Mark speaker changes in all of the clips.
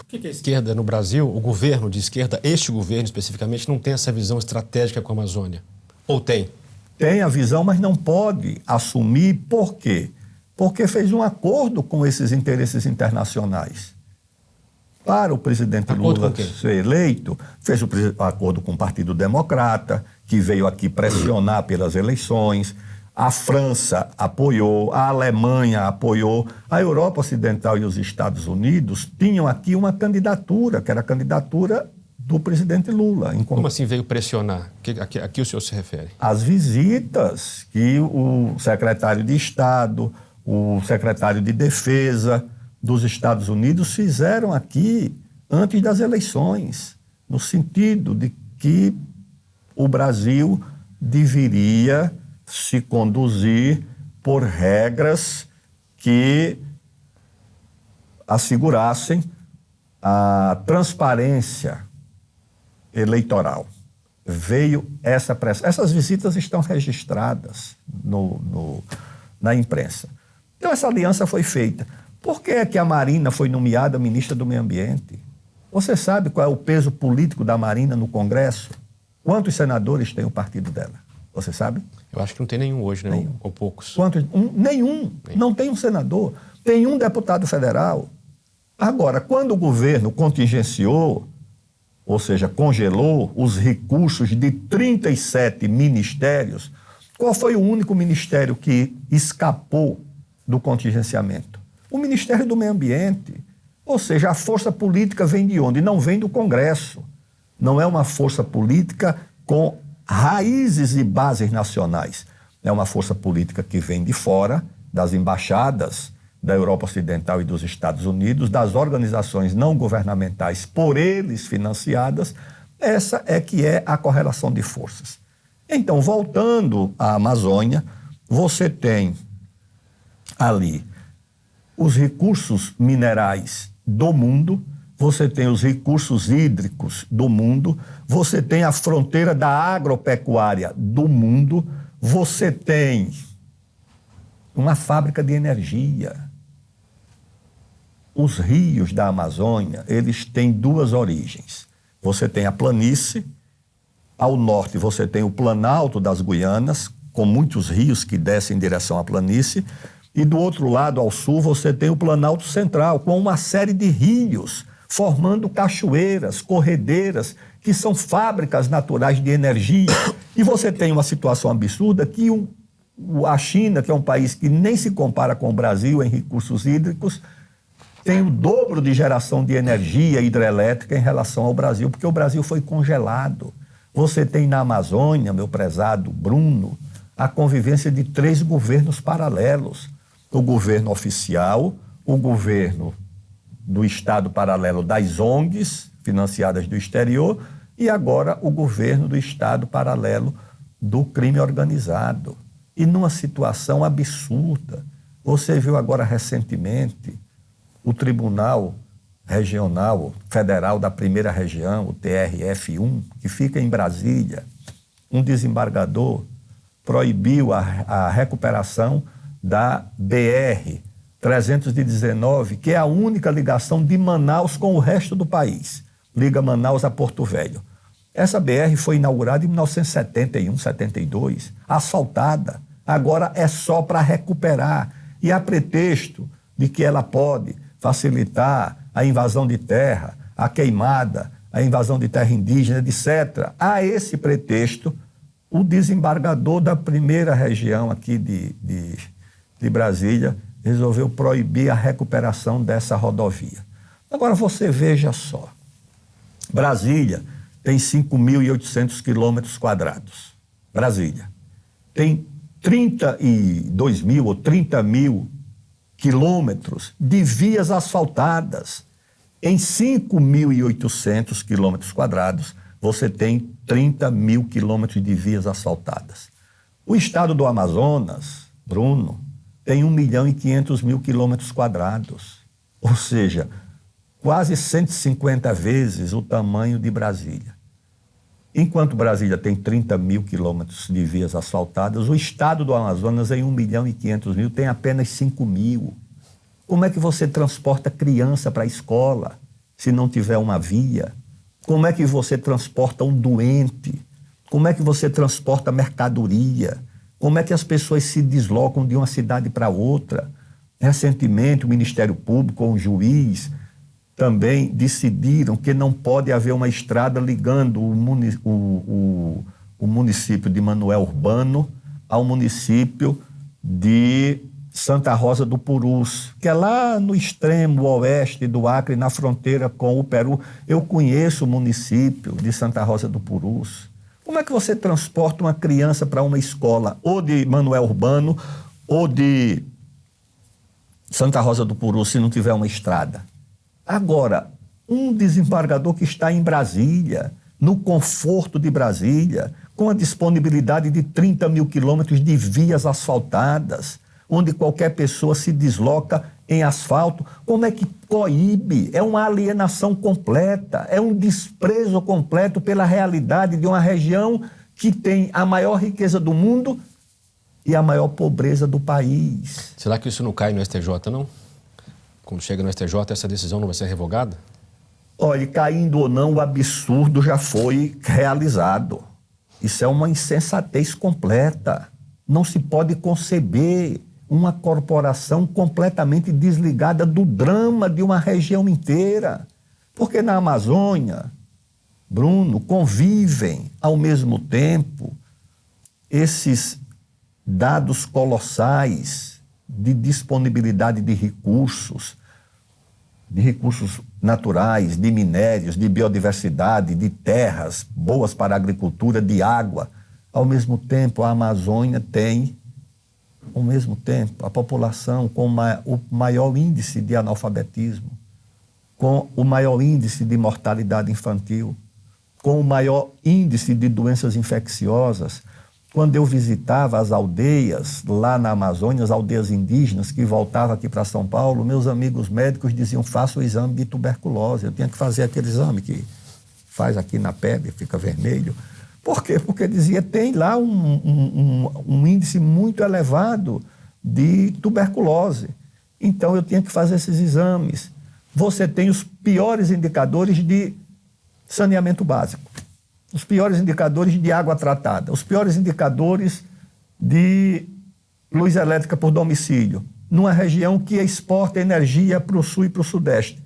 Speaker 1: Por que a esquerda no Brasil, o governo de esquerda, este governo especificamente, não tem essa visão estratégica com a Amazônia? Ou tem?
Speaker 2: Tem a visão, mas não pode assumir. Por quê? Porque fez um acordo com esses interesses internacionais. Para o presidente Lula ser eleito, fez o acordo com o Partido Democrata, que veio aqui pressionar pelas eleições. A França apoiou, a Alemanha apoiou, a Europa Ocidental e os Estados Unidos tinham aqui uma candidatura, que era a candidatura do presidente Lula.
Speaker 1: Como assim veio pressionar? A que o senhor se refere?
Speaker 2: As visitas que o secretário de Estado, o secretário de Defesa dos Estados Unidos fizeram aqui antes das eleições, no sentido de que o Brasil deveria se conduzir por regras que assegurassem a transparência eleitoral. Veio essa pressão. Essas visitas estão registradas na imprensa. Então, essa aliança foi feita. Por que é que a Marina foi nomeada ministra do Meio Ambiente? Você sabe qual é o peso político da Marina no Congresso? Quantos senadores tem o partido dela? Você sabe?
Speaker 1: Eu acho que não tem nenhum hoje, né?
Speaker 2: Nenhum.
Speaker 1: Ou poucos.
Speaker 2: Nenhum. Não tem um senador. Tem um deputado federal. Agora, quando o governo contingenciou, ou seja, congelou os recursos de 37 ministérios, qual foi o único ministério que escapou do contingenciamento? O Ministério do Meio Ambiente. Ou seja, a força política vem de onde? Não vem do Congresso. Não é uma força política com raízes e bases nacionais. É uma força política que vem de fora, das embaixadas da Europa Ocidental e dos Estados Unidos, das organizações não governamentais por eles financiadas. Essa é que é a correlação de forças. Então, voltando à Amazônia, você tem ali os recursos minerais do mundo, você tem os recursos hídricos do mundo, você tem a fronteira da agropecuária do mundo, você tem uma fábrica de energia. Os rios da Amazônia, eles têm duas origens. Você tem a planície, ao norte você tem o Planalto das Guianas, com muitos rios que descem em direção à planície, e do outro lado, ao sul, você tem o Planalto Central, com uma série de rios, formando cachoeiras, corredeiras, que são fábricas naturais de energia. E você tem uma situação absurda que a China, que é um país que nem se compara com o Brasil em recursos hídricos, tem o dobro de geração de energia hidrelétrica em relação ao Brasil, porque o Brasil foi congelado. Você tem na Amazônia, meu prezado Bruno, a convivência de 3 governos paralelos. O governo oficial, o governo do Estado paralelo das ONGs, financiadas do exterior, e agora o governo do Estado paralelo do crime organizado. E numa situação absurda. Você viu agora recentemente o Tribunal Regional Federal da Primeira Região, o TRF1, que fica em Brasília, um desembargador proibiu a recuperação da BR-319, que é a única ligação de Manaus com o resto do país. Liga Manaus a Porto Velho. Essa BR foi inaugurada em 1971, 72, asfaltada. Agora é só para recuperar. E a pretexto de que ela pode facilitar a invasão de terra, a queimada, a invasão de terra indígena, etc. A esse pretexto, o desembargador da primeira região aqui de Brasília resolveu proibir a recuperação dessa rodovia. Agora você veja só, Brasília tem 5.800 quilômetros quadrados. Brasília tem 32 mil ou 30 mil quilômetros de vias asfaltadas. Em 5.800 quilômetros quadrados, você tem 30 mil quilômetros de vias asfaltadas. O estado do Amazonas, Bruno, tem 1.500.000 quilômetros quadrados. Ou seja, quase 150 vezes o tamanho de Brasília. Enquanto Brasília tem 30 mil quilômetros de vias asfaltadas, o estado do Amazonas, em 1.500.000, tem apenas 5 mil. Como é que você transporta criança para a escola se não tiver uma via? Como é que você transporta um doente? Como é que você transporta mercadoria? Como é que as pessoas se deslocam de uma cidade para outra? Recentemente, o Ministério Público, um juiz, também decidiram que não pode haver uma estrada ligando o município de Manoel Urbano ao município de Santa Rosa do Purus, que é lá no extremo oeste do Acre, na fronteira com o Peru. Eu conheço o município de Santa Rosa do Purus. Como é que você transporta uma criança para uma escola ou de Manoel Urbano ou de Santa Rosa do Purus se não tiver uma estrada? Agora, um desembargador que está em Brasília, no conforto de Brasília, com a disponibilidade de 30 mil quilômetros de vias asfaltadas, onde qualquer pessoa se desloca em asfalto, como é que coíbe? É uma alienação completa, é um desprezo completo pela realidade de uma região que tem a maior riqueza do mundo e a maior pobreza do país.
Speaker 1: Será que isso não cai no STJ, não? Quando chega no STJ, essa decisão não vai ser revogada?
Speaker 2: Olha, caindo ou não, o absurdo já foi realizado. Isso é uma insensatez completa. Não se pode conceber uma corporação completamente desligada do drama de uma região inteira. Porque na Amazônia, Bruno, convivem ao mesmo tempo esses dados colossais de disponibilidade de recursos naturais, de minérios, de biodiversidade, de terras boas para a agricultura, de água. Ao mesmo tempo, a Amazônia tem, ao mesmo tempo, a população com o maior índice de analfabetismo, com o maior índice de mortalidade infantil, com o maior índice de doenças infecciosas. Quando eu visitava as aldeias lá na Amazônia, as aldeias indígenas que voltavam aqui para São Paulo, meus amigos médicos diziam, faça o exame de tuberculose. Eu tinha que fazer aquele exame que faz aqui na pele, fica vermelho. Por quê? Porque dizia, tem lá um índice muito elevado de tuberculose. Então eu tinha que fazer esses exames. Você tem os piores indicadores de saneamento básico, os piores indicadores de água tratada, os piores indicadores de luz elétrica por domicílio, numa região que exporta energia para o sul e para o sudeste.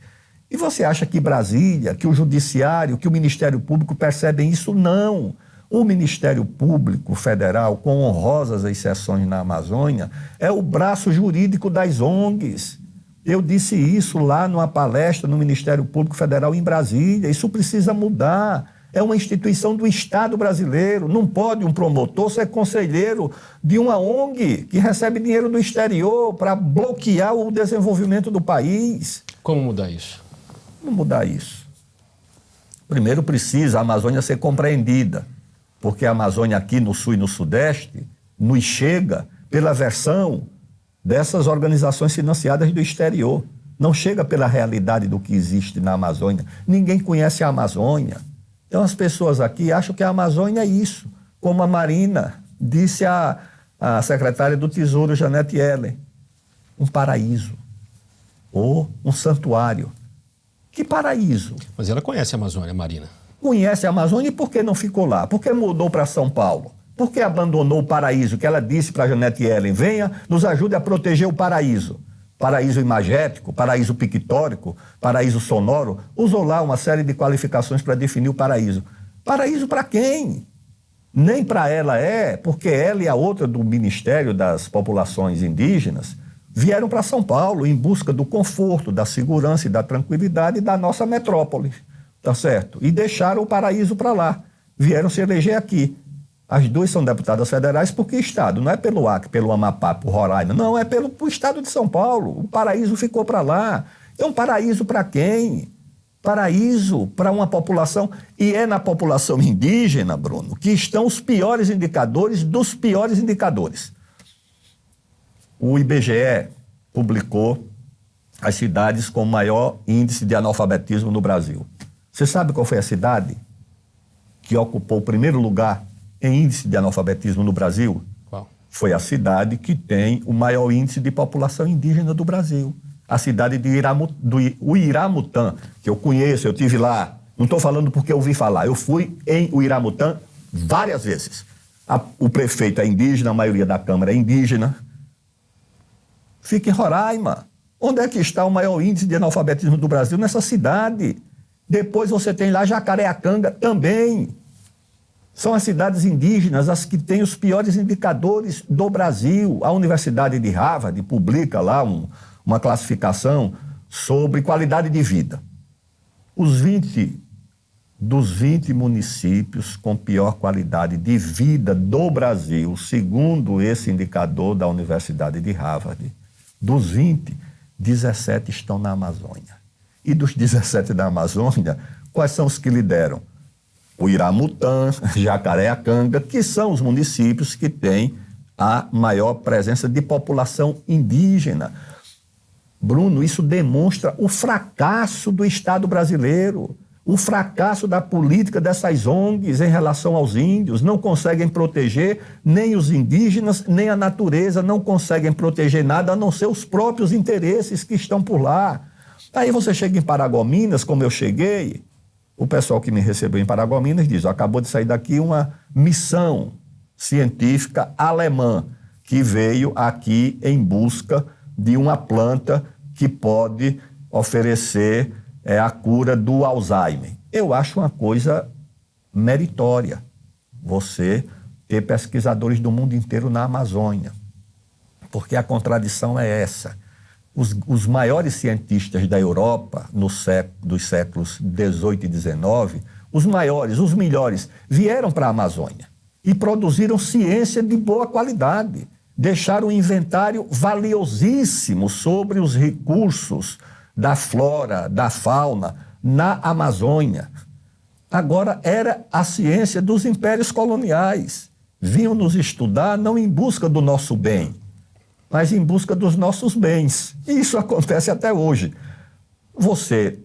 Speaker 2: E você acha que Brasília, que o Judiciário, que o Ministério Público percebem isso? Não. O Ministério Público Federal, com honrosas exceções na Amazônia, é o braço jurídico das ONGs. Eu disse isso lá numa palestra no Ministério Público Federal em Brasília. Isso precisa mudar. É uma instituição do Estado brasileiro. Não pode um promotor ser conselheiro de uma ONG que recebe dinheiro do exterior para bloquear o desenvolvimento do país.
Speaker 1: Como mudar isso?
Speaker 2: Como mudar isso? Primeiro precisa a Amazônia ser compreendida, porque a Amazônia aqui no sul e no sudeste nos chega pela versão dessas organizações financiadas do exterior. Não chega pela realidade do que existe na Amazônia. Ninguém conhece a Amazônia. Então as pessoas aqui acham que a Amazônia é isso, como a Marina disse a secretária do Tesouro, Janete Yellen, um paraíso ou um santuário. Que paraíso?
Speaker 1: Mas ela conhece a Amazônia, Marina.
Speaker 2: Conhece a Amazônia e por que não ficou lá? Por que mudou para São Paulo? Por que abandonou o paraíso que ela disse para Janete Yellen? Venha, nos ajude a proteger o paraíso. Paraíso imagético, paraíso pictórico, paraíso sonoro. Usou lá uma série de qualificações para definir o paraíso. Paraíso para quem? Nem para ela é, porque ela e a outra do Ministério das Populações Indígenas vieram para São Paulo em busca do conforto, da segurança e da tranquilidade da nossa metrópole, tá certo? E deixaram o paraíso para lá. Vieram se eleger aqui. As duas são deputadas federais por que estado? Não é pelo Acre, pelo Amapá, por Roraima. Não, é pelo estado de São Paulo. O paraíso ficou para lá. Então, paraíso para quem? Paraíso para uma população. E é na população indígena, Bruno, que estão os piores indicadores dos piores indicadores. O IBGE publicou as cidades com maior índice de analfabetismo no Brasil. Você sabe qual foi a cidade que ocupou o primeiro lugar em índice de analfabetismo no Brasil?
Speaker 1: Qual?
Speaker 2: Foi a cidade que tem o maior índice de população indígena do Brasil, a cidade de Uiramutã, que eu conheço, eu estive lá. Não estou falando porque eu ouvi falar. Eu fui em Uiramutã várias vezes. O prefeito é indígena, a maioria da Câmara é indígena. Fica em Roraima. Onde é que está o maior índice de analfabetismo do Brasil? Nessa cidade. Depois você tem lá Jacareacanga também. São as cidades indígenas as que têm os piores indicadores do Brasil. A Universidade de Harvard publica lá uma classificação sobre qualidade de vida. Dos 20 municípios com pior qualidade de vida do Brasil, segundo esse indicador da Universidade de Harvard, dos 20, 17 estão na Amazônia. E dos 17 da Amazônia, quais são os que lideram? Uiramutã, Jacareacanga, que são os municípios que têm a maior presença de população indígena. Bruno, isso demonstra o fracasso do Estado brasileiro, o fracasso da política dessas ONGs em relação aos índios. Não conseguem proteger nem os indígenas, nem a natureza, não conseguem proteger nada a não ser os próprios interesses que estão por lá. Aí você chega em Paragominas, como eu cheguei, o pessoal que me recebeu em Paragominas diz: acabou de sair daqui uma missão científica alemã que veio aqui em busca de uma planta que pode oferecer a cura do Alzheimer. Eu acho uma coisa meritória você ter pesquisadores do mundo inteiro na Amazônia, porque a contradição é essa. Os maiores cientistas da Europa, dos séculos XVIII e XIX, os maiores, os melhores, vieram para a Amazônia e produziram ciência de boa qualidade. Deixaram um inventário valiosíssimo sobre os recursos da flora, da fauna na Amazônia. Agora, era a ciência dos impérios coloniais. Vinham nos estudar não em busca do nosso bem, mas em busca dos nossos bens. E isso acontece até hoje. Você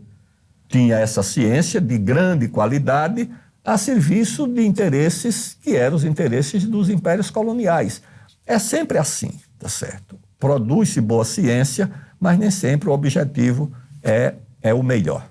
Speaker 2: tinha essa ciência de grande qualidade a serviço de interesses que eram os interesses dos impérios coloniais. É sempre assim, tá certo? Produz-se boa ciência, mas nem sempre o objetivo é o melhor.